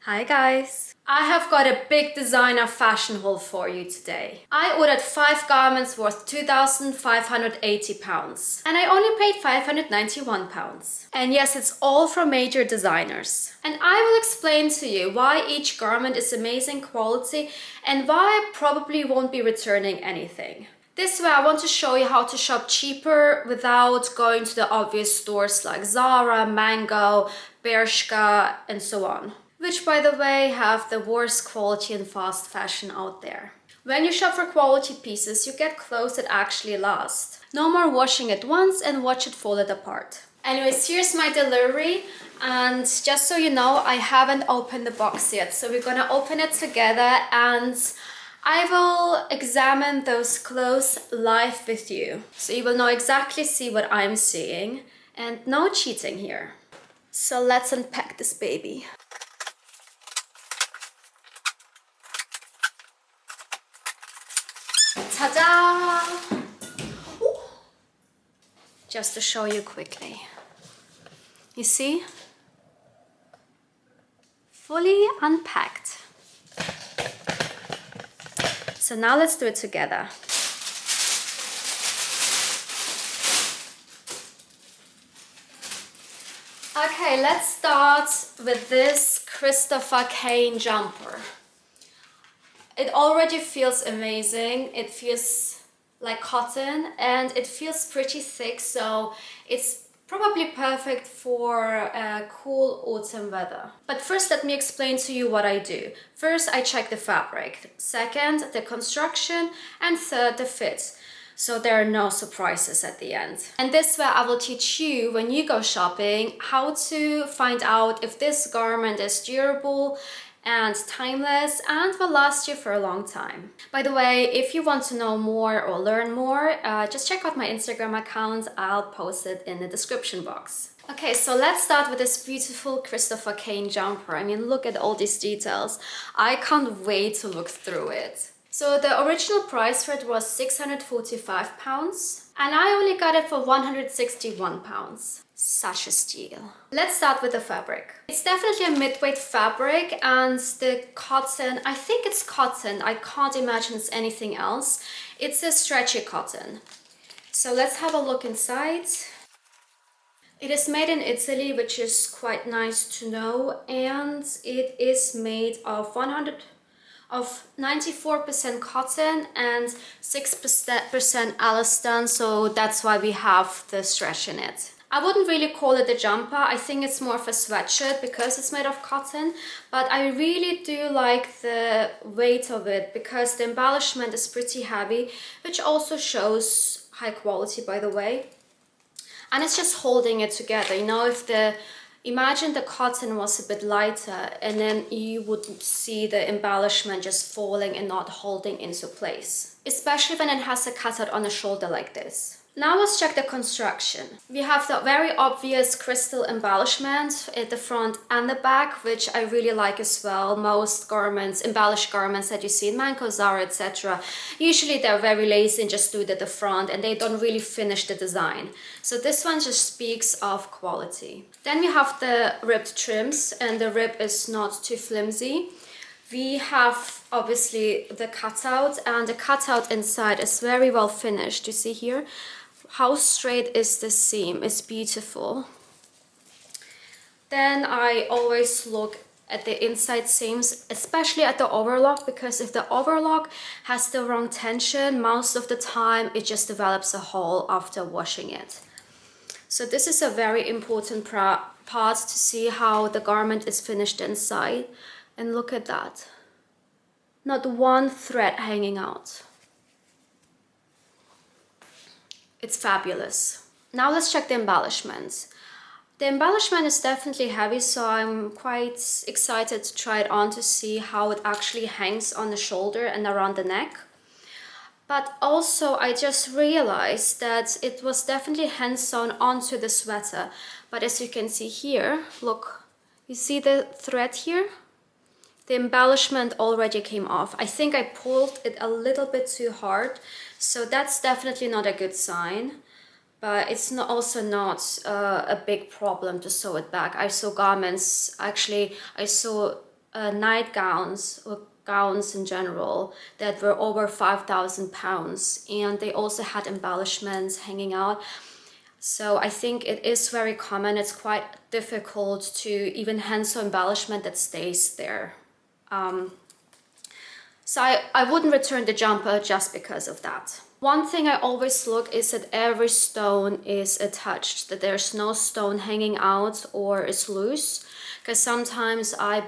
Hi guys! I have got a big designer fashion haul for you today. I ordered 5 garments worth £2,580 and I only paid £591. And yes, it's all from major designers. And I will explain to you why each garment is amazing quality and why I probably won't be returning anything. This way I want to show you how to shop cheaper without going to the obvious stores like Zara, Mango, Bershka and so on. Which, by the way, have the worst quality and fast fashion out there. When you shop for quality pieces, you get clothes that actually last. No more washing it once and watch it fold apart. Anyways, here's my delivery, and just so you know, I haven't opened the box yet, so we're gonna open it together and I will examine those clothes live with you. So you will know exactly see what I'm seeing, and no cheating here. So let's unpack this baby. Ta-da! Just to show you quickly. You see? Fully unpacked. So now let's do it together. Okay, let's start with this Christopher Kane jumper. It already feels amazing. It feels like cotton and it feels pretty thick, so it's probably perfect for cool autumn weather. But first, let me explain to you what I do. First, I check the fabric. Second, the construction. And third, the fit. So there are no surprises at the end. And this way I will teach you, when you go shopping, how to find out if this garment is durable and timeless and will last you for a long time. By the way, if you want to know more or learn more, just check out my Instagram account. I'll post it in the description box. Okay, so let's start with this beautiful Christopher Kane jumper. I mean, look at all these details. I can't wait to look through it. So the original price for it was £645 and I only got it for £161. Such a steal. Let's start with the fabric. It's definitely a mid-weight fabric, and the cotton, I think it's cotton. I can't imagine it's anything else. It's a stretchy cotton. So let's have a look inside. It is made in Italy, which is quite nice to know, and it is made of 94% cotton and 6% elastin, so that's why we have the stretch in it. I wouldn't really call it a jumper. I think it's more of a sweatshirt because it's made of cotton, but I really do like the weight of it because the embellishment is pretty heavy, which also shows high quality, by the way. And it's just holding it together. You know, imagine the cotton was a bit lighter and then you would see the embellishment just falling and not holding into place. Especially when it has a cutout on the shoulder like this. Now let's check the construction. We have the very obvious crystal embellishment at the front and the back, which I really like as well. Most garments, embellished garments that you see in Mango, Zara, etc. Usually they're very lazy and just do it at the front and they don't really finish the design. So this one just speaks of quality. Then we have the ribbed trims, and the rib is not too flimsy. We have obviously the cutout, and the cutout inside is very well finished. You see here how straight is the seam. It's beautiful. Then I always look at the inside seams, especially at the overlock, because if the overlock has the wrong tension, most of the time it just develops a hole after washing it. So this is a very important part to see how the garment is finished inside. And look at that. Not one thread hanging out. It's fabulous. Now let's check the embellishments. The embellishment is definitely heavy, so I'm quite excited to try it on to see how it actually hangs on the shoulder and around the neck. But also I just realized that it was definitely hand sewn onto the sweater. But as you can see here, look, you see the thread here? The embellishment already came off. I think I pulled it a little bit too hard, so that's definitely not a good sign. But it's also not a big problem to sew it back. I sew garments, actually I sew nightgowns or gowns in general that were over 5,000 pounds, and they also had embellishments hanging out. So I think it is very common. It's quite difficult to even hand sew embellishment that stays there. So I wouldn't return the jumper just because of that. One thing I always look is that every stone is attached, that there's no stone hanging out or is loose. Because sometimes I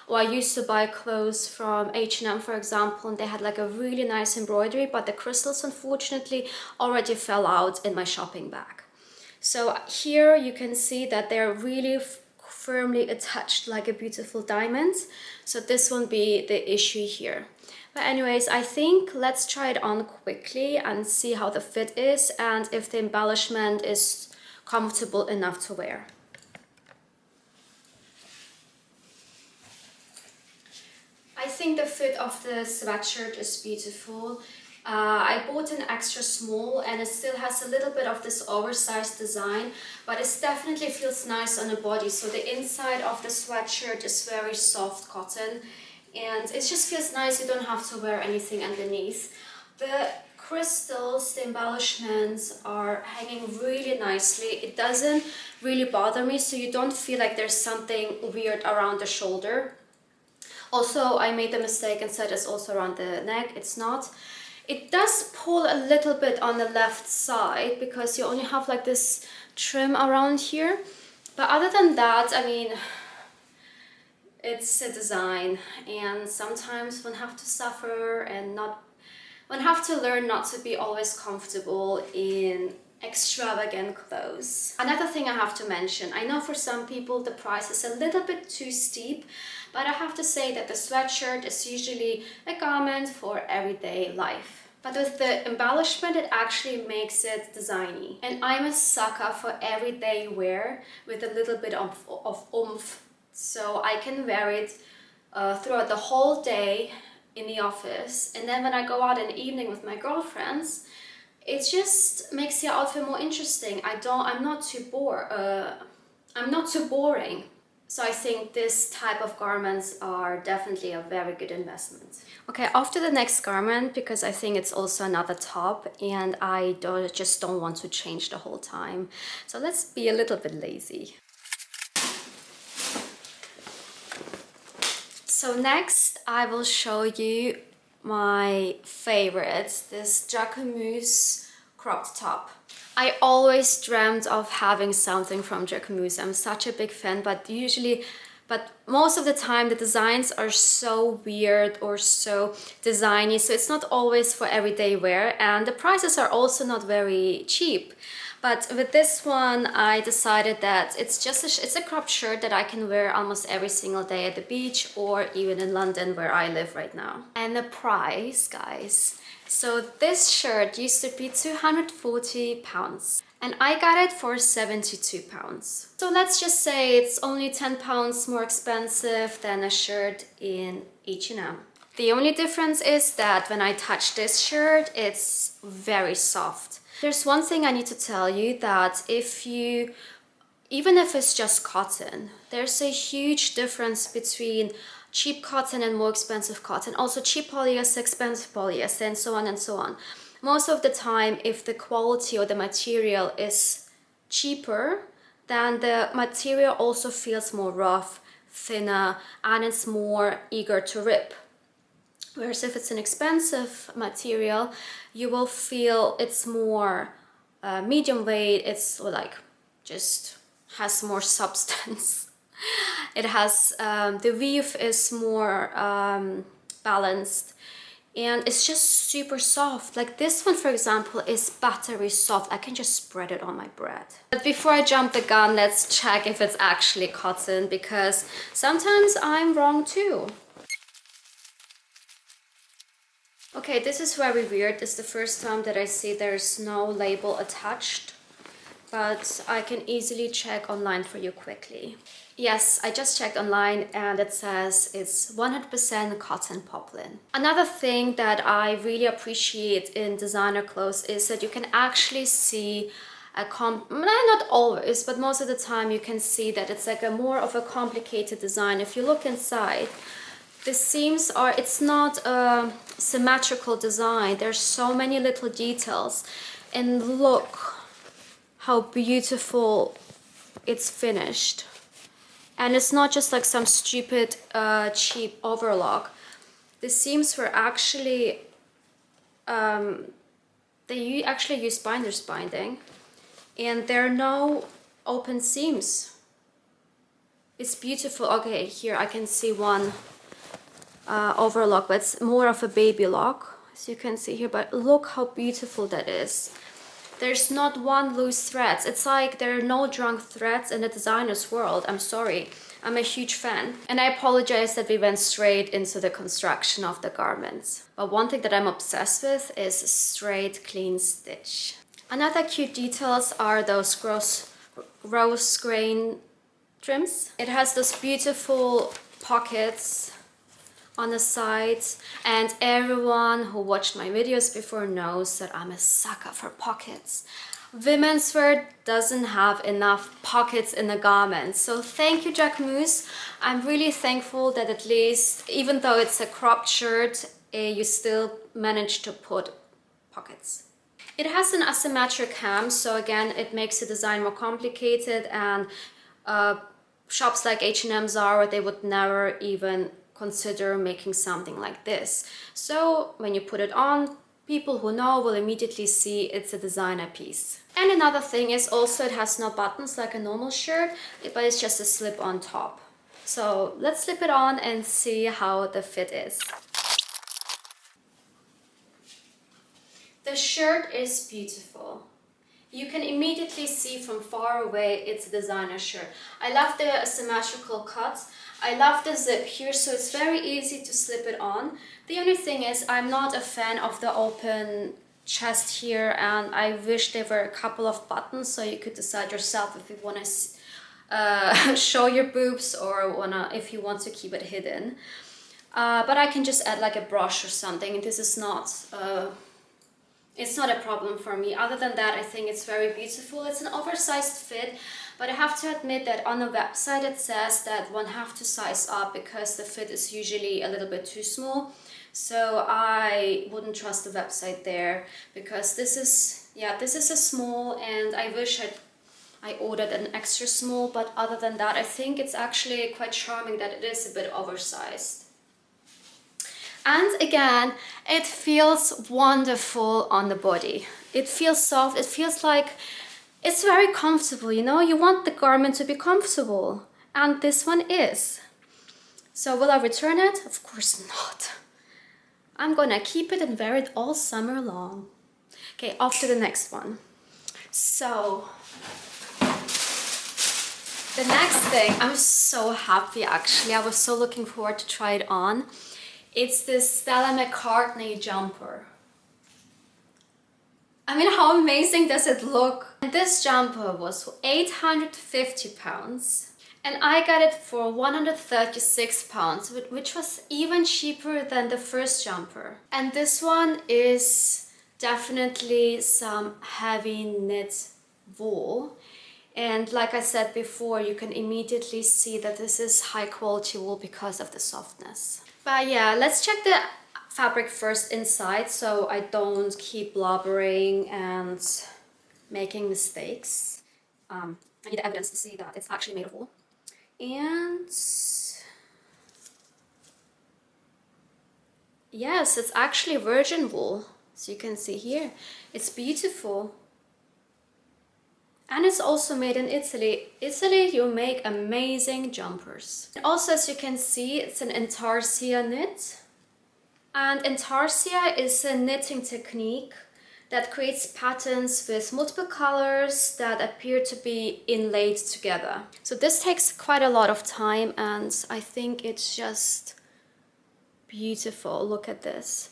used to buy clothes from H&M, for example, and they had like a really nice embroidery, but the crystals unfortunately already fell out in my shopping bag. So here you can see that they're really firmly attached like a beautiful diamond. So this won't be the issue here. But anyways, I think let's try it on quickly and see how the fit is and if the embellishment is comfortable enough to wear. I think the fit of the sweatshirt is beautiful. I bought an extra small and it still has a little bit of this oversized design, but it definitely feels nice on the body. So the inside of the sweatshirt is very soft cotton and it just feels nice. You don't have to wear anything underneath. The crystals, the embellishments are hanging really nicely. It doesn't really bother me, so you don't feel like there's something weird around the shoulder. Also, I made the mistake and said it's also around the neck. It's not. It does pull a little bit on the left side because you only have like this trim around here. But other than that, I mean, it's a design and sometimes one have to suffer and one have to learn not to be always comfortable in extravagant clothes. Another thing I have to mention, I know for some people the price is a little bit too steep, but I have to say that the sweatshirt is usually a garment for everyday life. But with the embellishment, it actually makes it designy. And I'm a sucker for everyday wear with a little bit of oomph. So I can wear it throughout the whole day in the office. And then when I go out in the evening with my girlfriends, it just makes the outfit more interesting. I'm not too boring. So I think this type of garments are definitely a very good investment. Okay, off to the next garment because I think it's also another top and I just don't want to change the whole time. So let's be a little bit lazy. So next I will show you my favorite, this Jacquemus cropped top. I always dreamt of having something from Jacquemus. I'm such a big fan, but most of the time the designs are so weird or so designy, so it's not always for everyday wear, and the prices are also not very cheap. But with this one, I decided that it's a cropped shirt that I can wear almost every single day at the beach or even in London where I live right now. And the price, guys. So this shirt used to be £240 and I got it for £72. So let's just say it's only £10 more expensive than a shirt in H&M. The only difference is that when I touch this shirt, it's very soft. There's one thing I need to tell you, that even if it's just cotton, there's a huge difference between cheap cotton and more expensive cotton. Also cheap polyester, expensive polyester, and so on and so on. Most of the time, if the quality or the material is cheaper, then the material also feels more rough, thinner, and it's more eager to rip. Whereas if it's an expensive material, you will feel it's more medium weight, it's like just has more substance. It has, the weave is more balanced and it's just super soft. Like this one, for example, is buttery soft. I can just spread it on my bread. But before I jump the gun, let's check if it's actually cotton, because sometimes I'm wrong too. Okay, this is very weird. It's the first time that I see there's no label attached, but I can easily check online for you quickly. Yes, I just checked online and it says it's 100% cotton poplin. Another thing that I really appreciate in designer clothes is that you can actually see not always, but most of the time you can see that it's like a more of a complicated design. If you look inside, the seams are, it's not a symmetrical design. There's so many little details, and look how beautiful it's finished. And it's not just like some stupid cheap overlock. The seams were actually they actually use binder's binding, and there are no open seams. It's beautiful. Okay, here I can see one overlock, but it's more of a baby lock, as you can see here. But look how beautiful that is. There's not one loose threads. It's like there are no drunk threads in the designer's world. I'm sorry. I'm a huge fan. And I apologize that we went straight into the construction of the garments. But one thing that I'm obsessed with is straight, clean stitch. Another cute details are those rose grain trims. It has those beautiful pockets on the sides, and everyone who watched my videos before knows that I'm a sucker for pockets. Women's wear doesn't have enough pockets in the garments, so thank you, Jacquemus. I'm really thankful that at least, even though it's a cropped shirt, you still managed to put pockets. It has an asymmetric hem, so again it makes the design more complicated, and shops like H&M, Zara, they would never even consider making something like this. So when you put it on, people who know will immediately see it's a designer piece. And another thing is also it has no buttons like a normal shirt, but it's just a slip on top. So let's slip it on and see how the fit is. The shirt is beautiful. You can immediately see from far away it's a designer shirt. I love the symmetrical cut. I love the zip here, so it's very easy to slip it on. The only thing is I'm not a fan of the open chest here, and I wish there were a couple of buttons so you could decide yourself if you want to show your boobs or if you want to keep it hidden. But I can just add like a brush or something. This is not it's not a problem for me. Other than that, I think it's very beautiful. It's an oversized fit, but I have to admit that on the website it says that one have to size up because the fit is usually a little bit too small. So I wouldn't trust the website there, because this is a small, and I wish I ordered an extra small, but other than that, I think it's actually quite charming that it is a bit oversized. And again, it feels wonderful on the body. It feels soft, it feels like it's very comfortable, you know? You want the garment to be comfortable, and this one is. So will I return it? Of course not. I'm gonna keep it and wear it all summer long. Okay, off to the next one. So, the next thing, I'm so happy actually. I was so looking forward to try it on. It's this Stella McCartney jumper. I mean, how amazing does it look? And this jumper was 850 pounds, and I got it for 136 pounds, which was even cheaper than the first jumper. And this one is definitely some heavy knit wool. And like I said before, you can immediately see that this is high quality wool because of the softness. But yeah, let's check the fabric first inside so I don't keep blubbering and making mistakes. I need evidence to see that it's actually made of wool. And yes, it's actually virgin wool. So you can see here, it's beautiful. And it's also made in Italy. Italy, you make amazing jumpers. And also, as you can see, it's an intarsia knit. And intarsia is a knitting technique that creates patterns with multiple colors that appear to be inlaid together. So this takes quite a lot of time, and I think it's just beautiful. Look at this.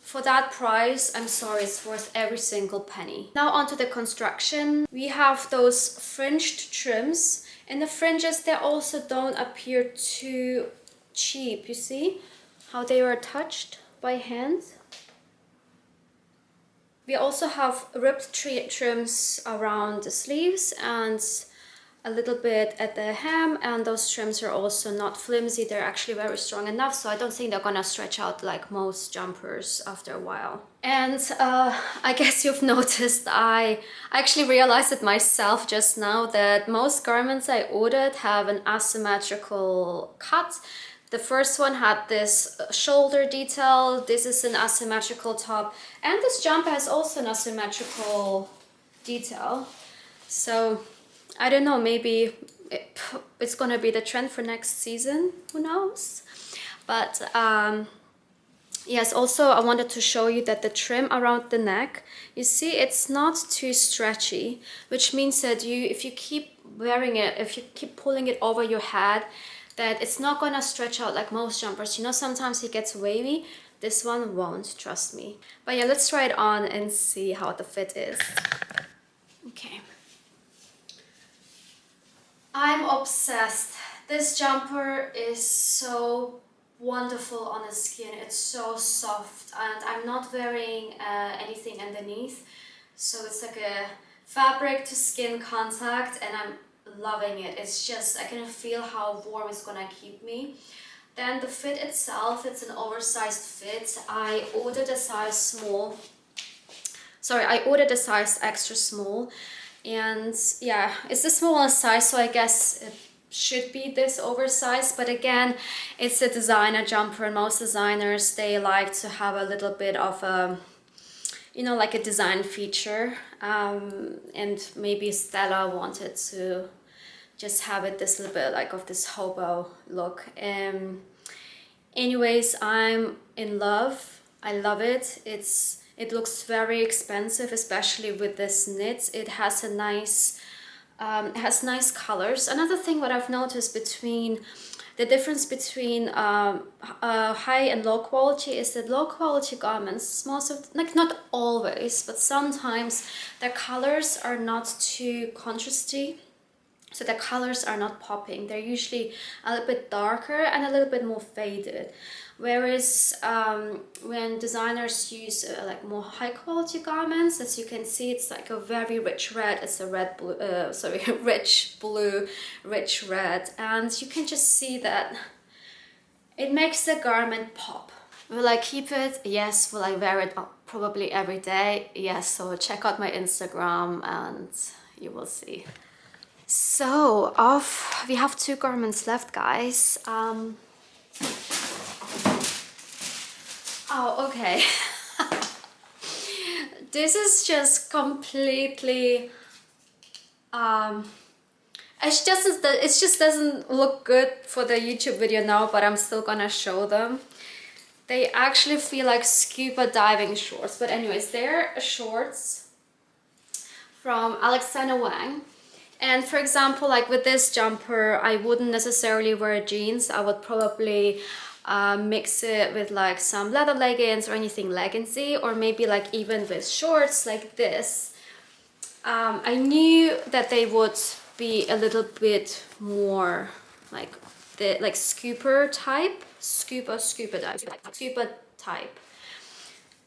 For that price, I'm sorry, it's worth every single penny. Now onto the construction. We have those fringed trims, and the fringes, they also don't appear too cheap. You see how they are touched by hand? We also have ribbed trims around the sleeves and a little bit at the hem, and those trims are also not flimsy. They're actually very strong enough, so I don't think they're gonna stretch out like most jumpers after a while. And I guess you've noticed I actually realized it myself just now that most garments I ordered have an asymmetrical cut. The first one had this shoulder detail, this is an asymmetrical top, and this jumper has also an asymmetrical detail. So I don't know, maybe it's gonna be the trend for next season, who knows? But yes, also I wanted to show you that the trim around the neck, you see it's not too stretchy, which means that if you keep wearing it, if you keep pulling it over your head, that it's not gonna stretch out like most jumpers. You know, sometimes it gets wavy. This one won't, trust me. But yeah, let's try it on and see how the fit is. Okay. I'm obsessed. This jumper is so wonderful on the skin. It's so soft, and I'm not wearing anything underneath, so it's like a fabric to skin contact, and I'm loving it. It's just, I can feel how warm it's gonna keep me. Then the fit itself, it's an oversized fit. I ordered a size small. Sorry, I ordered a size extra small. And yeah, it's the smallest size, so I guess it should be this oversized. But again, it's a designer jumper, and most designers, they like to have a little bit of a, you know, like a design feature. And maybe Stella wanted to just have it this little bit like of this hobo look. Anyways, I'm in love. I love it. It looks very expensive, especially with this knit. It has a nice, nice colors. Another thing what I've noticed between the difference between high and low quality is that low quality garments, most of, like not always, but sometimes the colors are not too contrasty. So the colors are not popping. They're usually a little bit darker and a little bit more faded. Whereas when designers use like more high quality garments, as you can see, it's like a very rich red. It's a red blue, rich blue, rich red, and you can just see that it makes the garment pop. Will I keep it? Yes. Will I wear it? Probably every day. Yes. So check out my Instagram and you will see. So we have 2 garments left, guys. Oh, okay. This is just completely it just doesn't look good for the YouTube video now, but I'm still gonna show them. They actually feel like scuba diving shorts, but anyways, they're shorts from Alexander Wang. And for example, like with this jumper, I wouldn't necessarily wear jeans. I would probably mix it with like some leather leggings or anything leggingsy, or maybe like even with shorts like this. I knew that they would be a little bit more like the scuba type, scuba type.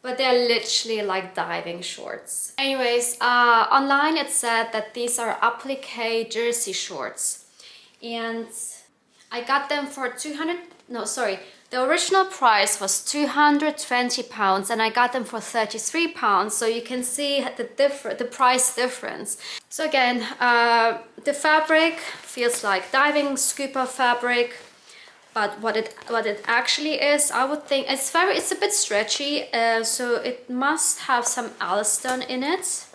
But they're literally like diving shorts. Anyways, online it said that these are applique jersey shorts. And I got them for the original price was £220 and I got them for £33. So you can see the price difference. So again, the fabric feels like diving scuba fabric. But what it actually is, I would think it's a bit stretchy, so it must have some elastin in it.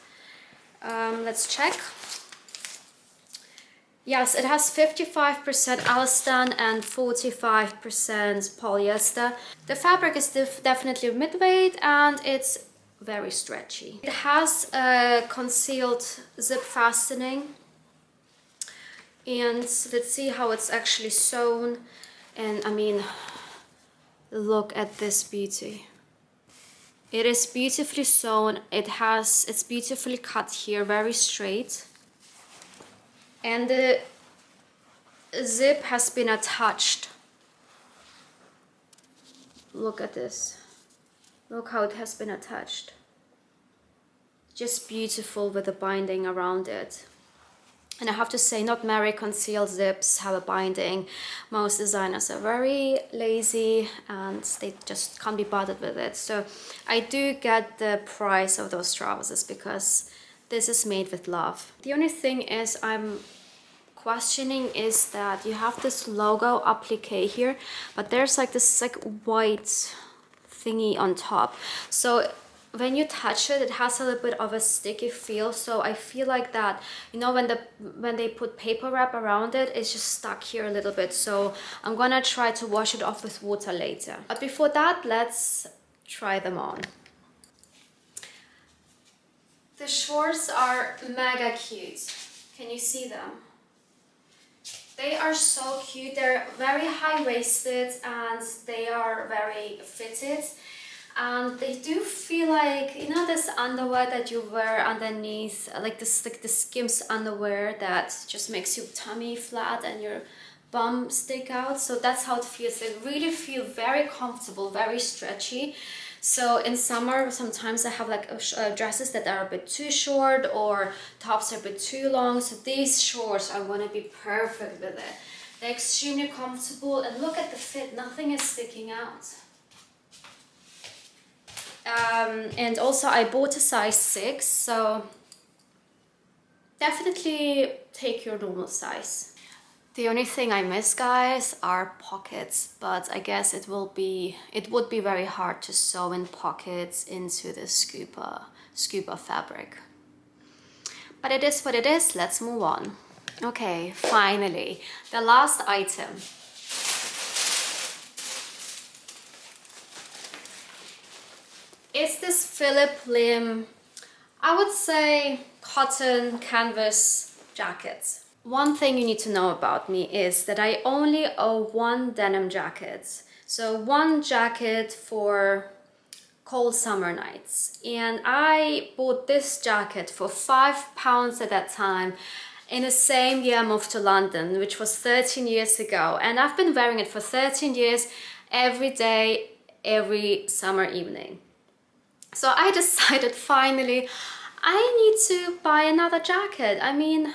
Let's check. Yes, it has 55% elastin and 45% polyester. The fabric is definitely mid-weight and it's very stretchy. It has a concealed zip fastening, and let's see how it's actually sewn. And I mean, look at this beauty. It is beautifully sewn. It's beautifully cut here, very straight. And the zip has been attached. Look at this. Look how it has been attached. just beautiful with the binding around it. And I have to say, not many concealed zips have a binding. Most designers are very lazy and they just can't be bothered with it. So I do get the price of those trousers because this is made with love. The only thing is I'm questioning is that you have this logo applique here, but there's like this like white thingy on top. So when you touch it, it has a little bit of a sticky feel. So I feel like that, you know, when they put paper wrap around it, it's just stuck here a little bit. So I'm gonna try to wash it off with water later. But before that, let's try them on. The shorts are mega cute. Can you see them? They are so cute. They're very high-waisted and they are very fitted. And they do feel like, you know, this underwear that you wear underneath, like this, like the Skims underwear that just makes your tummy flat and your bum stick out. So that's how it feels. They really feel very comfortable, very stretchy. So in summer, sometimes I have like dresses that are a bit too short or tops are a bit too long. So these shorts are going to be perfect with it. They're extremely comfortable and look at the fit. Nothing is sticking out. And also I bought a size 6, so definitely take your normal size. The only thing I miss, guys, are pockets, but I guess it would be very hard to sew in pockets into the scuba fabric. But it is what it is. Let's move on. Okay, finally, the last item. It's this Phillip Lim, I would say, cotton canvas jacket. One thing you need to know about me is that I only own one denim jacket. So one jacket for cold summer nights. And I bought this jacket for £5 at that time in the same year I moved to London, which was 13 years ago. And I've been wearing it for 13 years, every day, every summer evening. So I decided finally I need to buy another jacket. I mean,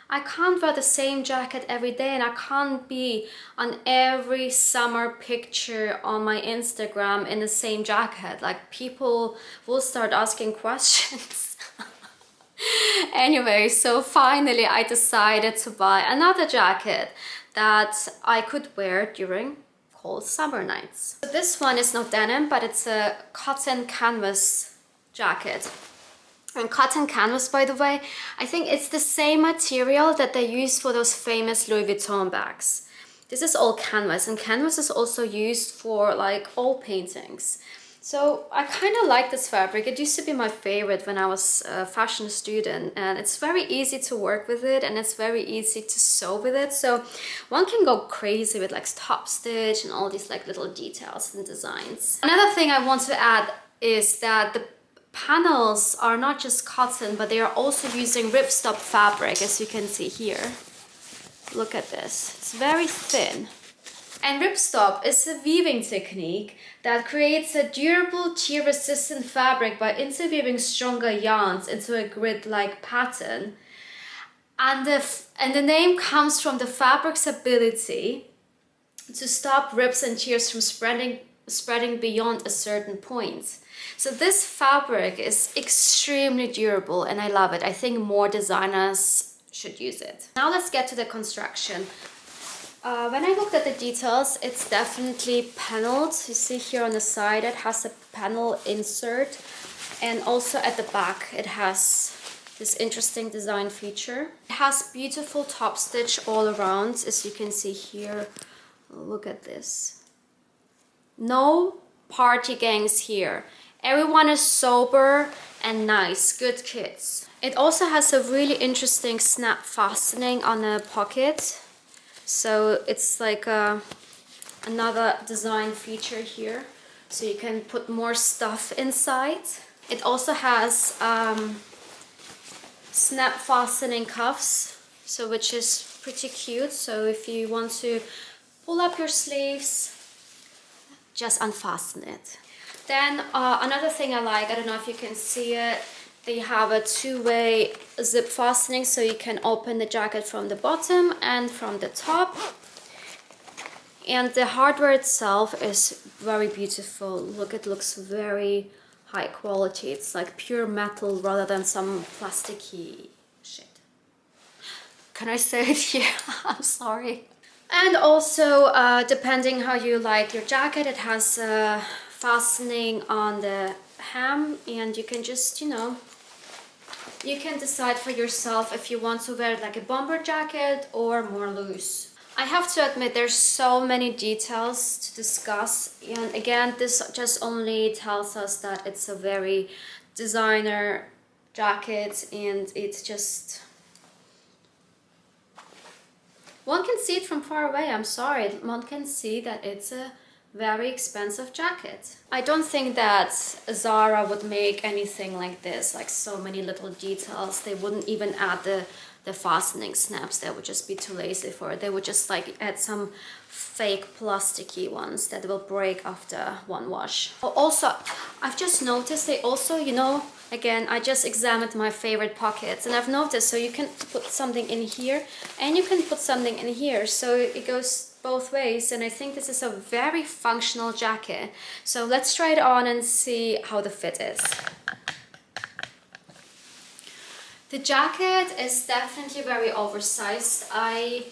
I can't wear the same jacket every day and I can't be on every summer picture on my Instagram in the same jacket. Like, people will start asking questions. Anyway, so finally I decided to buy another jacket that I could wear during cold summer nights. So this one is not denim, but it's a cotton canvas jacket. And cotton canvas, by the way, I think it's the same material that they use for those famous Louis Vuitton bags. This is all canvas, and canvas is also used for like oil paintings. So I kind of like this fabric. It used to be my favorite when I was a fashion student, and it's very easy to work with it and it's very easy to sew with it. So one can go crazy with like top stitch and all these like little details and designs. Another thing I want to add is that the panels are not just cotton, but they are also using ripstop fabric, as you can see here. Look at this, it's very thin. And ripstop is a weaving technique that creates a durable, tear-resistant fabric by interweaving stronger yarns into a grid-like pattern. And the name comes from the fabric's ability to stop rips and tears from spreading beyond a certain point. So this fabric is extremely durable and I love it. I think more designers should use it. Now let's get to the construction. When I looked at the details, it's definitely paneled. You see here on the side it has a panel insert, and also at the back it has this interesting design feature. It has beautiful top stitch all around, as you can see here. Look at this. No party gangs here. Everyone is sober and nice, good kids. It also has a really interesting snap fastening on the pocket. So it's like another design feature here. So you can put more stuff inside. It also has snap fastening cuffs, so which is pretty cute. So if you want to pull up your sleeves, just unfasten it. Then another thing I like, I don't know if you can see it, They have a two-way zip fastening, so you can open the jacket from the bottom and from the top. And the hardware itself is very beautiful. Look, it looks very high quality. It's like pure metal rather than some plasticky shit. Can I say it here? I'm sorry. And also, depending how you like your jacket, it has fastening on the hem, and you can just, you know, you can decide for yourself if you want to wear like a bomber jacket or more loose. I have to admit, there's so many details to discuss, and again, this just only tells us that it's a very designer jacket, and it's just, one can see it from far away. I'm sorry, one can see that it's a very expensive jacket. I don't think that Zara would make anything like this, like so many little details. They wouldn't even add the fastening snaps. They would just be too lazy for it. They would just like add some fake plasticky ones that will break after one wash. Also, I've just noticed they also, you know, again, I just examined my favorite pockets, and I've noticed, so you can put something in here and you can put something in here, so it goes both ways, and I think this is a very functional jacket. So let's try it on and see how the fit is. The jacket is definitely very oversized. I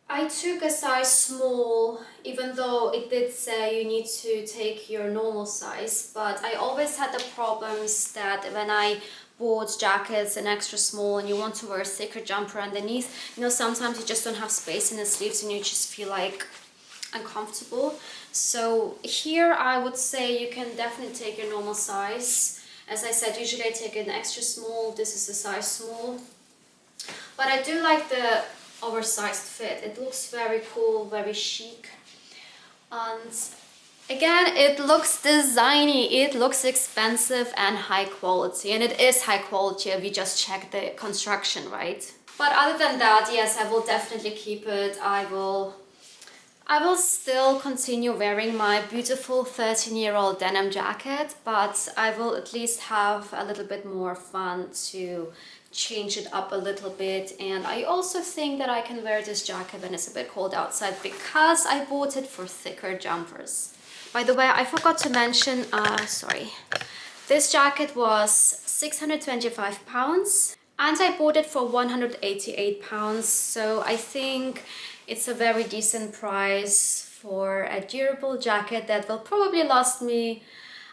took a size small, even though it did say you need to take your normal size, but I always had the problems that when I bought jackets an extra small and you want to wear a thicker jumper underneath, you know, sometimes you just don't have space in the sleeves and you just feel like uncomfortable. So here I would say you can definitely take your normal size. As I said, usually I take an extra small. This is a size small. But I do like the oversized fit. It looks very cool, very chic. And again, it looks designy, it looks expensive and high quality. And it is high quality if you just check the construction, right? But other than that, yes, I will definitely keep it. I will still continue wearing my beautiful 13-year-old denim jacket, but I will at least have a little bit more fun to change it up a little bit. And I also think that I can wear this jacket when it's a bit cold outside because I bought it for thicker jumpers. By the way, I forgot to mention, sorry, this jacket was £625 and I bought it for £188, so I think it's a very decent price for a durable jacket that will probably last me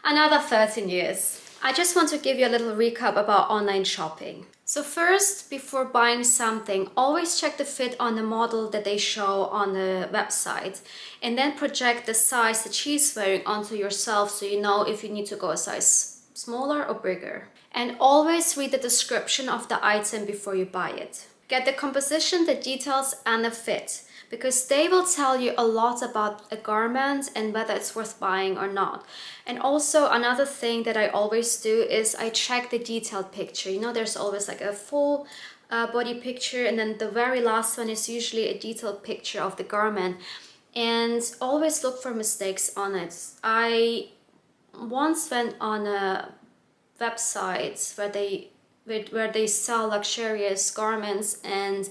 another 13 years. I just want to give you a little recap about online shopping. So first, before buying something, always check the fit on the model that they show on the website, and then project the size that she's wearing onto yourself so you know if you need to go a size smaller or bigger. And always read the description of the item before you buy it. Get the composition, the details, and the fit, because they will tell you a lot about a garment and whether it's worth buying or not. And also another thing that I always do is I check the detailed picture. You know, there's always like a full body picture, and then the very last one is usually a detailed picture of the garment. And always look for mistakes on it. I once went on a website where they sell luxurious garments, and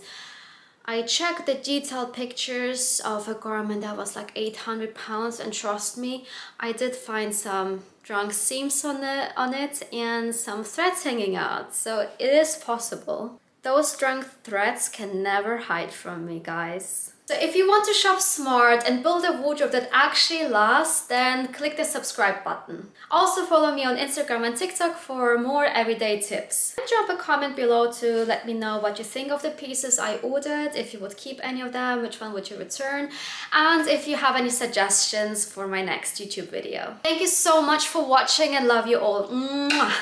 I checked the detailed pictures of a garment that was like £800, and trust me, I did find some drunk seams on it and some threads hanging out, so it is possible. Those drunk threads can never hide from me, guys. So if you want to shop smart and build a wardrobe that actually lasts, then click the subscribe button. Also follow me on Instagram and TikTok for more everyday tips. And drop a comment below to let me know what you think of the pieces I ordered, if you would keep any of them, which one would you return, and if you have any suggestions for my next YouTube video. Thank you so much for watching and love you all. Mwah!